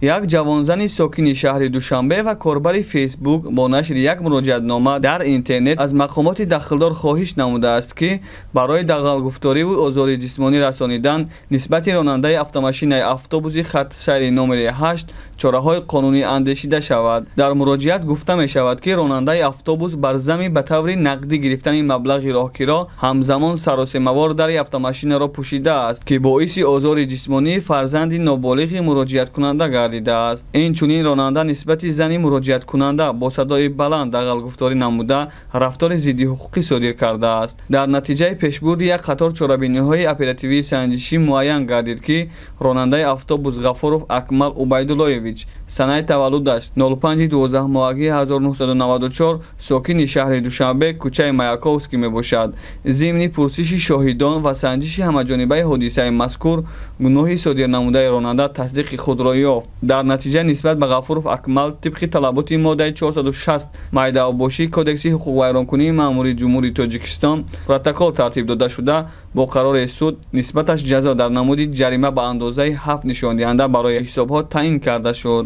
як ҷавонзани сокини шаҳри Душанбе ва корбари фейсбук бо нашри як муроҷиатнома дар интернет аз мақомоти дахлдор хоҳиш намудааст ки барои дағалгуфториву озори ҷисмонӣ расонидан нисбати ронандаи автомашинаи автобуси хатти сайри номери 8 чораҳои қонунӣ андешида шавад. дар муроҷиат гуфта мешавад ки ронандаи автобус бар зами ба таври нақдӣ гирифтани маблағи роҳгиро ҳамзамон саросемавор дари автомашинаро пӯшидааст ки боиси озори ҷисмонии фарзанди ноболиғи муроҷиаткунанда гардидааст. инчунин ронанда нисбати зани муроҷиаткунанда бо садои баланд дағалгуфторӣ намуда рафтори зидди ҳуқуқӣ содир кардааст. дар натиҷаи пешбурди як қатор чорабиниҳои оперативии санҷишӣ муайян гардид ки ронандаи автобус Ғафуров Акмал Убайдуллоевич санаи таваллудаш 05-12-1994 сокини шаҳри Душанбе кӯчаи Маяковский мебошад. зимни пурсиши шоҳидон ва санҷиши ҳамаҷонибаи ҳодисаи мазкур гуноҳи содирнамудаи ронанда тасдиқи худро ёфт. дар натиҷа нисбат ба Ғафуров Акмал тибқи талаботи моддаи 460 майдаобошии кодекси ҳуқуқвайронкунии маъмурии ҷумҳурии Тоҷикистон протокол тартиб дода шуда бо қарори суд нисбаташ ҷазо дар намуди ҷарима ба андозаи 7 нишондиҳанда барои ҳисобҳо таъин карда шуд.